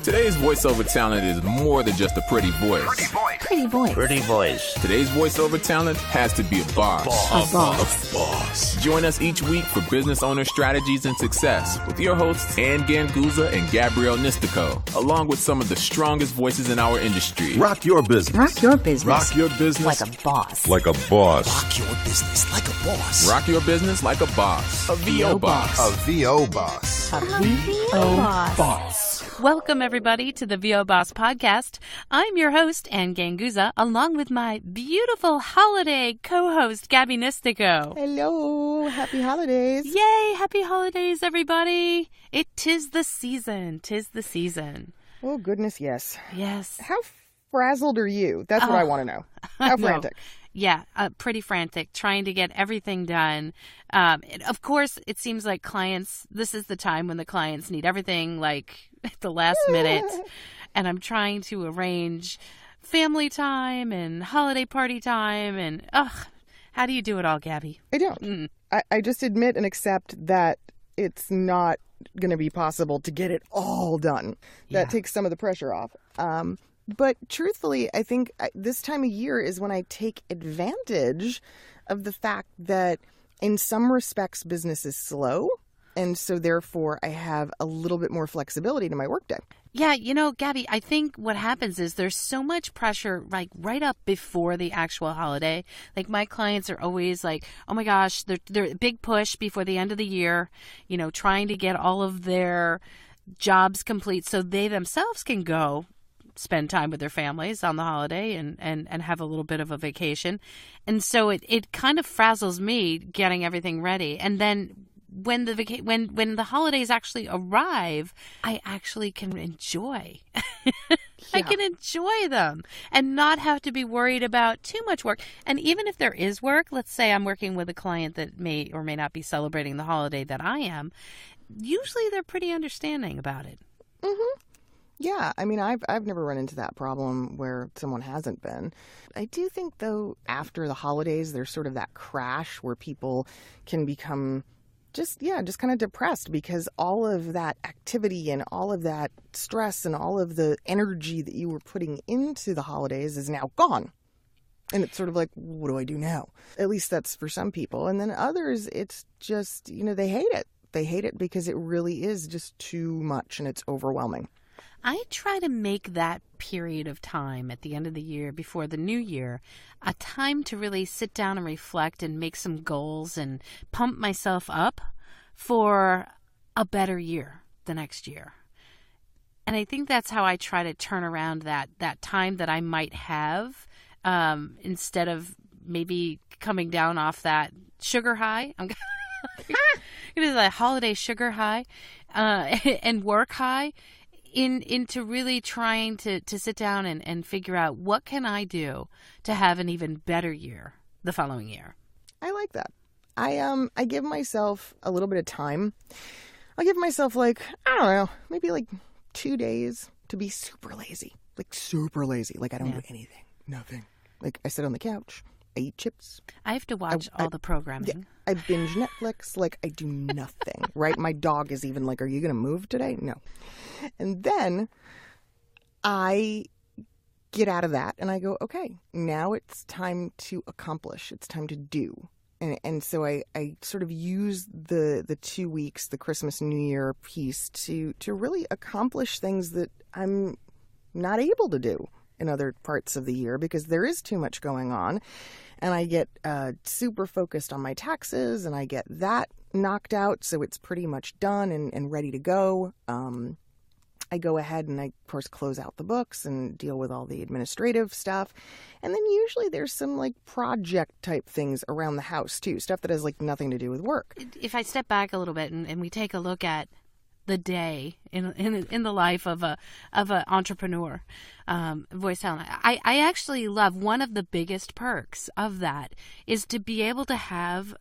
Today's voiceover talent is more than just a pretty voice. Pretty voice. Today's voiceover talent has to be a boss. A boss. Join us each week for business owner strategies and success with your hosts Ann Ganguzza and Gabrielle Nistico, along with some of the strongest voices in our industry. Rock your business. Rock your business. Rock your business. Like a boss. Like a boss. Rock your business like a boss. Rock your business like a boss. A VO boss. A VO boss. A VO boss. Welcome, everybody, to the VO Boss Podcast. I'm your host, Ann Ganguzza, along with my beautiful holiday co-host, Gabby Nistico. Hello. Happy holidays. Yay! Happy holidays, everybody. Tis the season. Tis the season. Oh, goodness, yes. Yes. How frazzled are you? That's what I want to know. How frantic? Yeah, pretty frantic, trying to get everything done. Of course, it seems like clients, this is the time when the clients need everything like at the last minute. And I'm trying to arrange family time and holiday party time. And, how do you do it all, Gabby? I don't. I just admit and accept that it's not going to be possible to get it all done. That takes some of the pressure off. But truthfully, I think this time of year is when I take advantage of the fact that in some respects business is slow. And so therefore I have a little bit more flexibility to my workday. Yeah, you know, Gabby, I think what happens is there's so much pressure like right up before the actual holiday. Like my clients are always like, oh my gosh, they're a big push before the end of the year, you know, trying to get all of their jobs complete so they themselves can go spend time with their families on the holiday and have a little bit of a vacation. And so it kind of frazzles me getting everything ready. And then when the holidays actually arrive, I actually can enjoy. I can enjoy them and not have to be worried about too much work. And even if there is work, let's say I'm working with a client that may or may not be celebrating the holiday that I am, usually they're pretty understanding about it. Mm-hmm. Yeah, I mean, I've never run into that problem where someone hasn't been. I do think, though, after the holidays, there's sort of that crash where people can become just kind of depressed because all of that activity and all of that stress and all of the energy that you were putting into the holidays is now gone. And it's sort of like, what do I do now? At least that's for some people. And then others, it's just, you know, they hate it. They hate it because it really is just too much and it's overwhelming. I try to make that period of time at the end of the year before the new year a time to really sit down and reflect and make some goals and pump myself up for a better year the next year. And I think that's how I try to turn around that time that I might have instead of maybe coming down off that sugar high. I'm it is a holiday sugar high and work high. Into really trying to sit down and figure out what can I do to have an even better year the following year. I like that. I give myself a little bit of time. I'll give myself like, I don't know, maybe like 2 days to be super lazy. Like super lazy. Like I don't do anything. Nothing. Like I sit on the couch. I eat chips. I have to watch all the programming. Yeah, I binge Netflix. Like, I do nothing, right? My dog is even like, are you going to move today? No. And then I get out of that and I go, okay, now it's time to accomplish. It's time to do. And so I sort of use the 2 weeks, the Christmas, New Year piece to really accomplish things that I'm not able to do in other parts of the year because there is too much going on. And I get super focused on my taxes and I get that knocked out. So it's pretty much done and ready to go. I go ahead and I, of course, close out the books and deal with all the administrative stuff. And then usually there's some like project type things around the house too. Stuff that has like nothing to do with work. If I step back a little bit and we take a look at the day in the life of an entrepreneur, voice talent. I actually love one of the biggest perks of that is to be able to have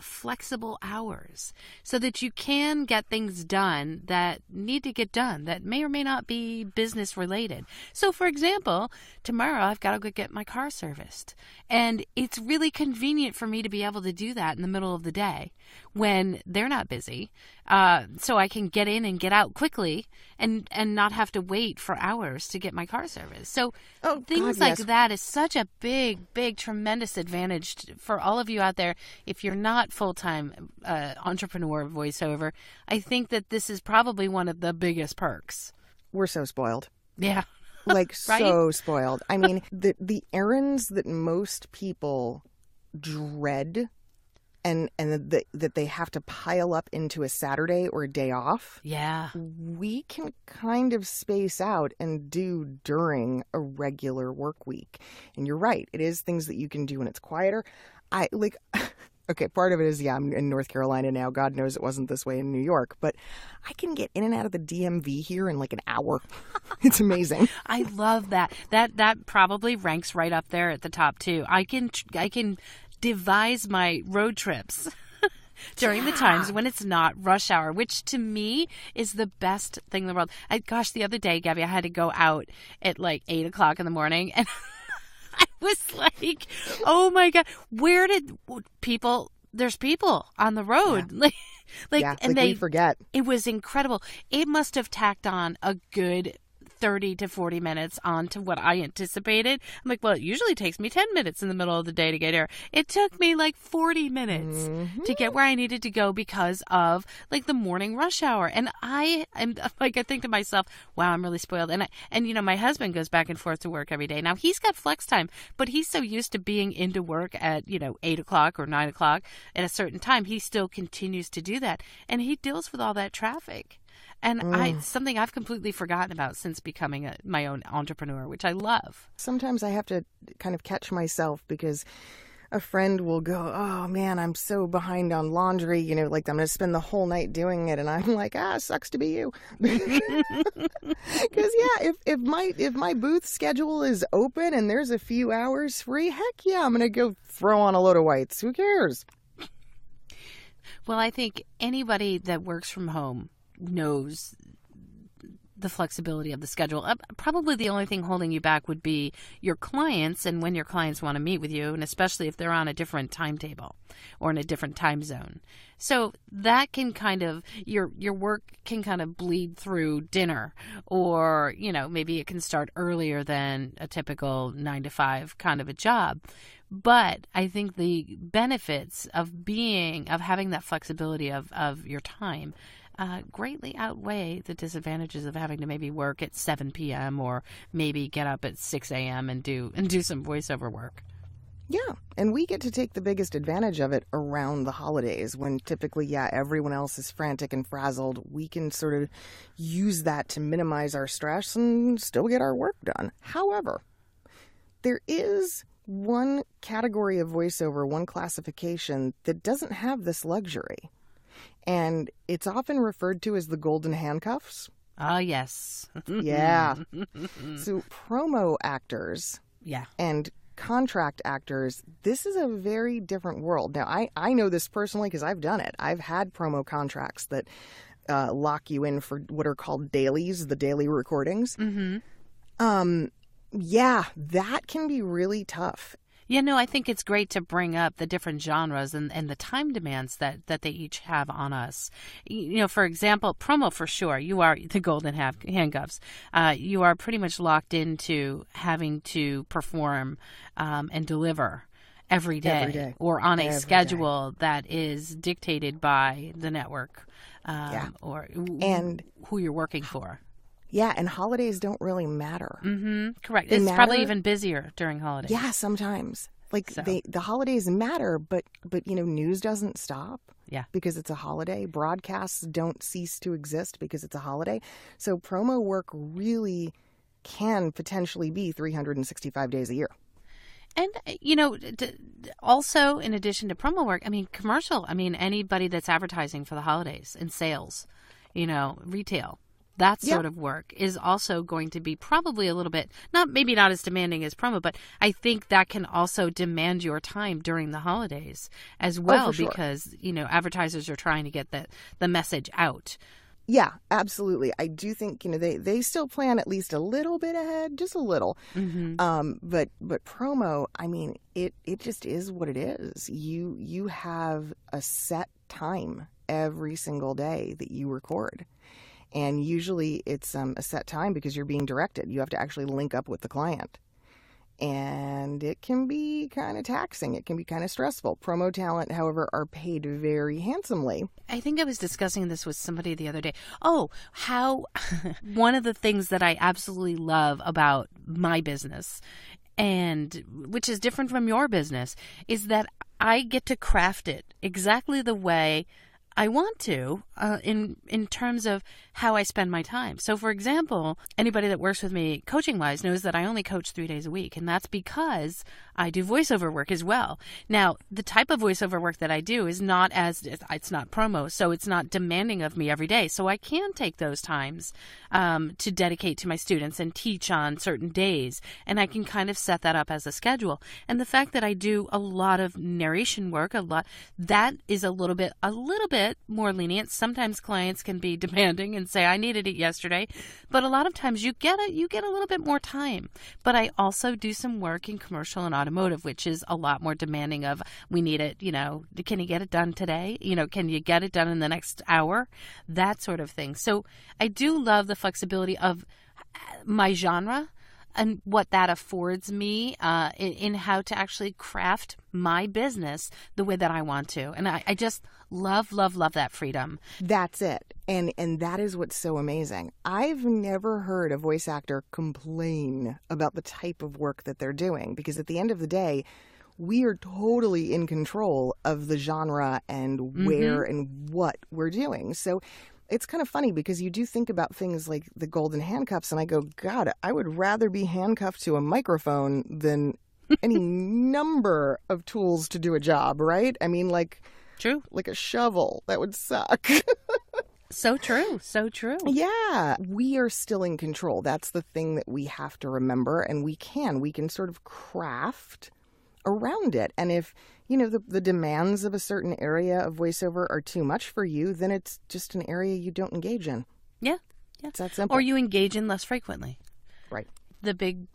flexible hours so that you can get things done that need to get done that may or may not be business related. So for example, tomorrow I've got to go get my car serviced and it's really convenient for me to be able to do that in the middle of the day when they're not busy, so I can get in and get out quickly and not have to wait for hours to get my car serviced. So things like that is such a big, tremendous advantage for all of you out there. If you're not full-time entrepreneur voiceover, I think that this is probably one of the biggest perks. We're so spoiled. Yeah. Like Right? so spoiled. I mean, the errands that most people dread and that they have to pile up into a Saturday or a day off. Yeah. We can kind of space out and do during a regular work week. And you're right. It is things that you can do when it's quieter. Okay, part of it is, I'm in North Carolina now. God knows it wasn't this way in New York. But I can get in and out of the DMV here in like an hour. It's amazing. I love that. That probably ranks right up there at the top, too. I can devise my road trips during the times when it's not rush hour, which to me is the best thing in the world. The other day, Gabby, I had to go out at like 8 o'clock in the morning, and I was like, oh my God, where did people, there's people on the road. Yeah. We forget. It was incredible. It must have tacked on a good 30 to 40 minutes onto what I anticipated. I'm like, well, it usually takes me 10 minutes in the middle of the day to get here. It took me like 40 minutes to get where I needed to go because of like the morning rush hour. And I think to myself, wow, I'm really spoiled. And you know, my husband goes back and forth to work every day. Now he's got flex time, but he's so used to being into work at, 8 o'clock or 9 o'clock at a certain time. He still continues to do that. And he deals with all that traffic. And something I've completely forgotten about since becoming my own entrepreneur, which I love. Sometimes I have to kind of catch myself because a friend will go, oh man, I'm so behind on laundry, like I'm going to spend the whole night doing it. And I'm like, sucks to be you. Because if my booth schedule is open and there's a few hours free, heck yeah, I'm going to go throw on a load of whites. Who cares? Well, I think anybody that works from home knows the flexibility of the schedule. Probably the only thing holding you back would be your clients and when your clients want to meet with you, and especially if they're on a different timetable or in a different time zone. So that can kind of, your work can kind of bleed through dinner, or, maybe it can start earlier than a typical 9 to 5 kind of a job. But I think the benefits of having that flexibility of your time greatly outweigh the disadvantages of having to maybe work at 7 p.m. or maybe get up at 6 a.m. and do some voiceover work. Yeah, and we get to take the biggest advantage of it around the holidays when typically, everyone else is frantic and frazzled. We can sort of use that to minimize our stress and still get our work done. However, there is one category of voiceover, one classification that doesn't have this luxury. And it's often referred to as the golden handcuffs. Ah, yes. Yeah. So promo actors and contract actors, this is a very different world. Now, I know this personally because I've done it. I've had promo contracts that lock you in for what are called dailies, the daily recordings. Mm-hmm. Yeah, that can be really tough. I think it's great to bring up the different genres and the time demands that they each have on us. For example, promo for sure, you are the golden handcuffs. You are pretty much locked into having to perform and deliver every day. Or on a schedule that is dictated by the network or who you're working for. Yeah, and holidays don't really matter. Mm-hmm. Correct. It's probably even busier during holidays. Yeah, sometimes. The holidays matter, but news doesn't stop. Yeah. Because it's a holiday. Broadcasts don't cease to exist because it's a holiday. So promo work really can potentially be 365 days a year. And, also in addition to promo work, commercial, anybody that's advertising for the holidays and sales, retail. That sort of work is also going to be probably a little bit, maybe not as demanding as promo, but I think that can also demand your time during the holidays as well, because, advertisers are trying to get the message out. Yeah, absolutely. I do think, they still plan at least a little bit ahead, just a little. But promo, I mean, it just is what it is. You have a set time every single day that you record. And usually it's a set time because you're being directed. You have to actually link up with the client. And it can be kind of taxing. It can be kind of stressful. Promo talent, however, are paid very handsomely. I think I was discussing this with somebody the other day. Oh, how one of the things that I absolutely love about my business, and which is different from your business, is that I get to craft it exactly the way I want to in terms of how I spend my time. So, for example, anybody that works with me coaching-wise knows that I only coach 3 days a week, and that's because I do voiceover work as well. Now, the type of voiceover work that I do is it's not promo, so it's not demanding of me every day. So I can take those times to dedicate to my students and teach on certain days, and I can kind of set that up as a schedule. And the fact that I do a lot of narration work, that is a little bit more lenient. Sometimes clients can be demanding and say, I needed it yesterday. But a lot of times you get a little bit more time. But I also do some work in commercial and automotive, which is a lot more demanding of, we need it, can you get it done today? Can you get it done in the next hour? That sort of thing. So I do love the flexibility of my genre and what that affords me in how to actually craft my business the way that I want to. And I just love that freedom. That's it. And that is what's so amazing. I've never heard a voice actor complain about the type of work that they're doing, because at the end of the day, we are totally in control of the genre and where and what we're doing. So it's kind of funny because you do think about things like the golden handcuffs, and I go, God, I would rather be handcuffed to a microphone than any number of tools to do a job, right? I mean, true, like a shovel. That would suck. So true. So true. Yeah. We are still in control. That's the thing that we have to remember, and we can sort of craft around it. And if the demands of a certain area of voiceover are too much for you, then it's just an area you don't engage in. Yeah. It's that simple. Or you engage in less frequently. Right. The big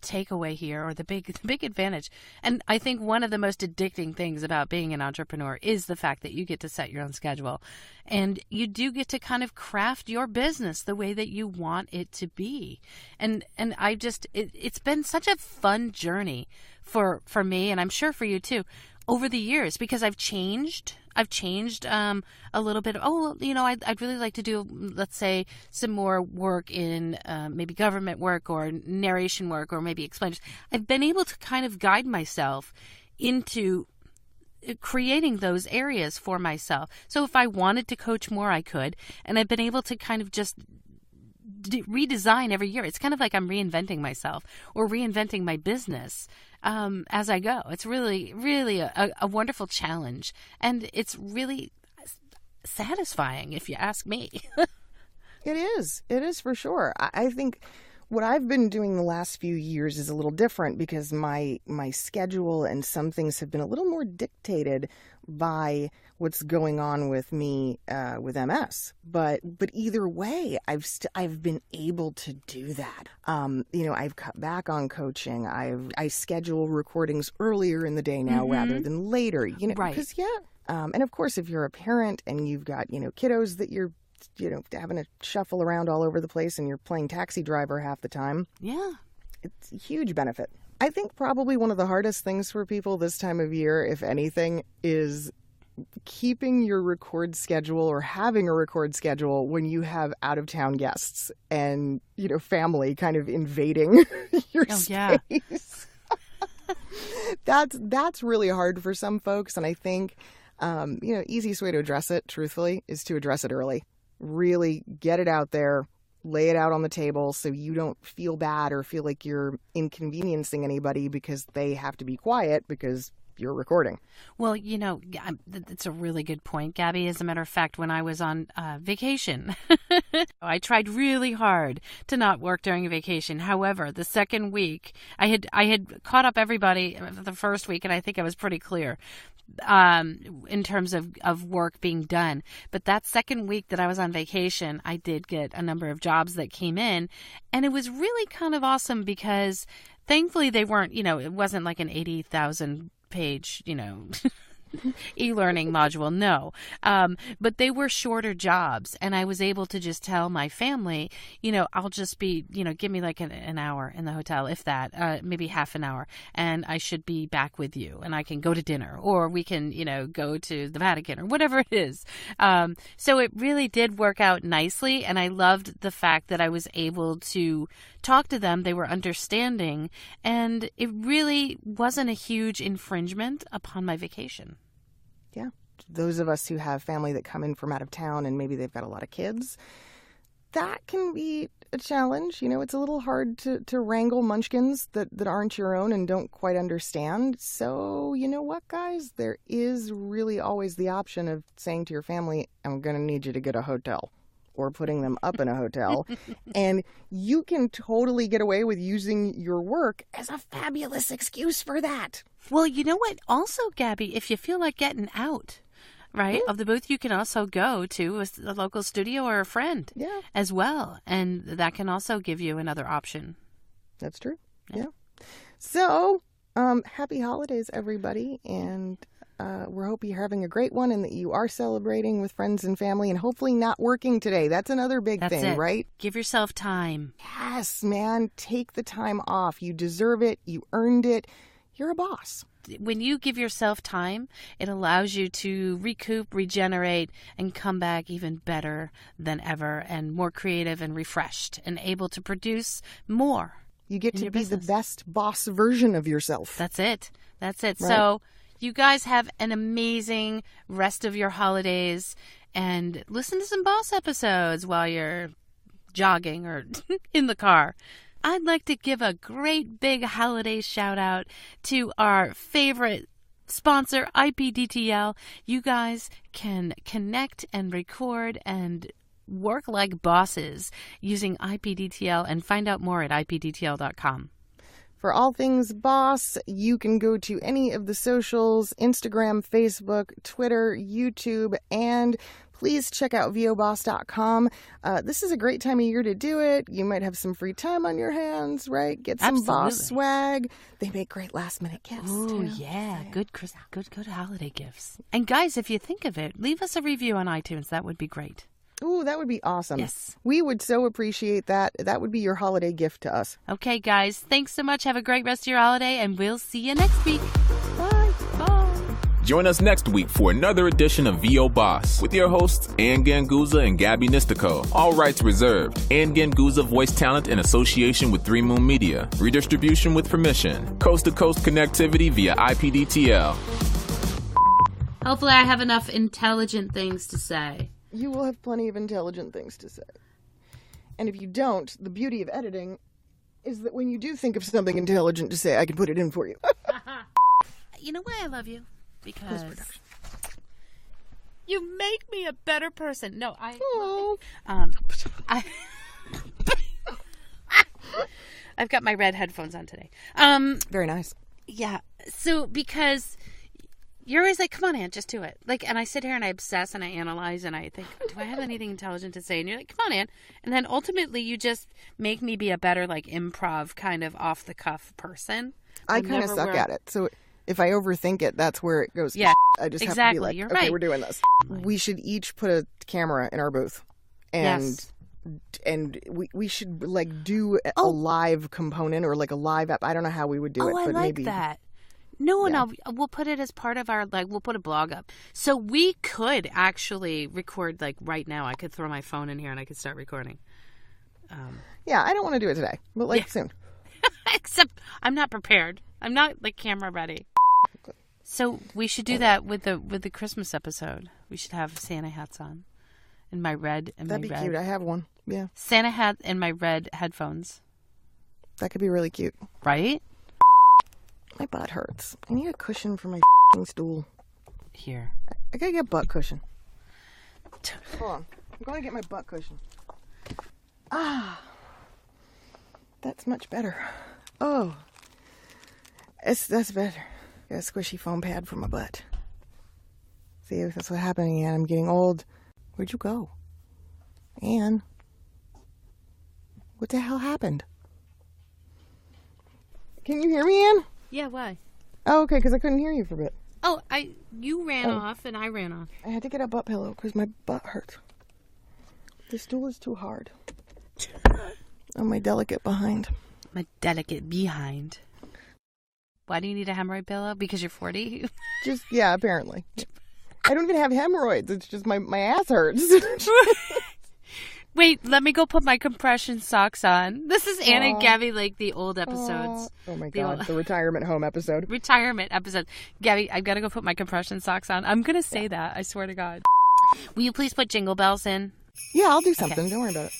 takeaway here, or the big advantage. And I think one of the most addicting things about being an entrepreneur is the fact that you get to set your own schedule, and you do get to kind of craft your business the way that you want it to be. And I just, it's been such a fun journey for me, and I'm sure for you too, over the years, because I've changed a little bit. I'd really like to do, let's say, some more work in maybe government work or narration work or maybe explainers. I've been able to kind of guide myself into creating those areas for myself. So if I wanted to coach more, I could. And I've been able to kind of just redesign every year. It's kind of like I'm reinventing myself or reinventing my business as I go. It's really, really a wonderful challenge, and it's really satisfying, if you ask me. It is for sure. I think what I've been doing the last few years is a little different, because my schedule and some things have been a little more dictated by what's going on with me with MS. But either way, I've been able to do that. I've cut back on coaching. I schedule recordings earlier in the day now rather than later. Right. Because and of course, if you're a parent and you've got kiddos that you're having to shuffle around all over the place and you're playing taxi driver half the time. Yeah. It's a huge benefit. I think probably one of the hardest things for people this time of year, if anything, is keeping your record schedule or having a record schedule when you have out-of-town guests and, family kind of invading your space. Yeah. That's really hard for some folks. And I think, easiest way to address it, truthfully, is to address it early. Really get it out there, lay it out on the table so you don't feel bad or feel like you're inconveniencing anybody because they have to be quiet because you're recording. Well, it's a really good point, Gabby. As a matter of fact, when I was on vacation, I tried really hard to not work during a vacation. However, the second week, I had caught up everybody the first week, and I think I was pretty clear in terms of work being done. But that second week that I was on vacation, I did get a number of jobs that came in, and it was really kind of awesome because thankfully they weren't, it wasn't like an 80,000 page, e-learning module. No. But they were shorter jobs, and I was able to just tell my family, I'll just be, give me like an hour in the hotel, if that, maybe half an hour, and I should be back with you, and I can go to dinner, or we can, go to the Vatican, or whatever it is. So it really did work out nicely, and I loved the fact that I was able to talk to them. They were understanding, and it really wasn't a huge infringement upon my vacation. Yeah. Those of us who have family that come in from out of town and maybe they've got a lot of kids, that can be a challenge. It's a little hard to wrangle munchkins that aren't your own and don't quite understand. So, you know what, guys? There is really always the option of saying to your family, I'm going to need you to get a hotel, or putting them up in a hotel. And you can totally get away with using your work as a fabulous excuse for that. Well, you know what? Also, Gabby, if you feel like getting out, right, of the booth, you can also go to a local studio or a friend as well. And that can also give you another option. That's true. Yeah. So, happy holidays, everybody. And we hope you're having a great one and that you are celebrating with friends and family and hopefully not working today. That's another big thing, right? Give yourself time. Yes, man. Take the time off. You deserve it. You earned it. You're a boss. When you give yourself time, it allows you to recoup, regenerate, and come back even better than ever and more creative and refreshed and able to produce more. You get to be the best boss version of yourself. That's it. That's it. Right. So you guys have an amazing rest of your holidays and listen to some boss episodes while you're jogging or in the car. I'd like to give a great big holiday shout out to our favorite sponsor, IPDTL. You guys can connect and record and work like bosses using IPDTL and find out more at ipdtl.com. For all things boss, you can go to any of the socials, Instagram, Facebook, Twitter, YouTube, and please check out voboss.com. This is a great time of year to do it. You might have some free time on your hands, right? Get some boss swag. They make great last-minute gifts, too. Yeah. Good holiday gifts. And guys, if you think of it, leave us a review on iTunes. That would be great. Ooh, that would be awesome. Yes. We would so appreciate that. That would be your holiday gift to us. Okay, guys. Thanks so much. Have a great rest of your holiday, and we'll see you next week. Bye. Bye. Join us next week for another edition of VO Boss with your hosts, Ann Ganguzza and Gabby Nistico. All rights reserved. Ann Ganguzza voice talent in association with 3 Moon Media. Redistribution with permission. Coast-to-coast connectivity via IPDTL. Hopefully I have enough intelligent things to say. You will have plenty of intelligent things to say. And if you don't, the beauty of editing is that when you do think of something intelligent to say, I can put it in for you. You know why I love you? Because you make me a better person. No, I've got my red headphones on today. Very nice. Yeah. So because you're always like, come on, Aunt, just do it. Like, and I sit here and I obsess and I analyze and I think, do I have anything intelligent to say? And you're like, come on, Aunt. And then ultimately you just make me be a better, like, improv kind of off the cuff person. I kind of suck at it. So if I overthink it, that's where it goes. Yeah, I just exactly. have to be like, You're okay, right. we're doing this. We should each put a camera in our booth. And we should like do a live component or like a live app. I don't know how we would do it, but like maybe that. No, we'll put it as part of our, like, we'll put a blog up. So we could actually record, like, right now. I could throw my phone in here and I could start recording. Yeah, I don't want to do it today, but like soon. Except I'm not prepared. I'm not, like, camera ready. So we should do that with the Christmas episode. We should have Santa hats on. And my red. That'd be cute. I have one. Yeah. Santa hat and my red headphones. That could be really cute. Right? My butt hurts. I need a cushion for my stool. Here. I gotta get a butt cushion. Hold on. I'm going to get my butt cushion. That's much better. Oh. That's better. Got a squishy foam pad for my butt. See, that's what's happening, Ann. I'm getting old. Where'd you go? Ann? What the hell happened? Can you hear me, Ann? Yeah, why? Oh, okay, because I couldn't hear you for a bit. Oh, you ran off and I ran off. I had to get a butt pillow because my butt hurts. The stool is too hard. On my delicate behind. My delicate behind. Why do you need a hemorrhoid pillow? Because you're 40? Yeah, apparently. I don't even have hemorrhoids. It's just my ass hurts. Wait, let me go put my compression socks on. This is Anna and Gabby, like the old episodes. Oh my God, the retirement home episode. Retirement episode. Gabby, I've got to go put my compression socks on. I'm going to say that. I swear to God. Will you please put jingle bells in? Yeah, I'll do something. Okay. Don't worry about it.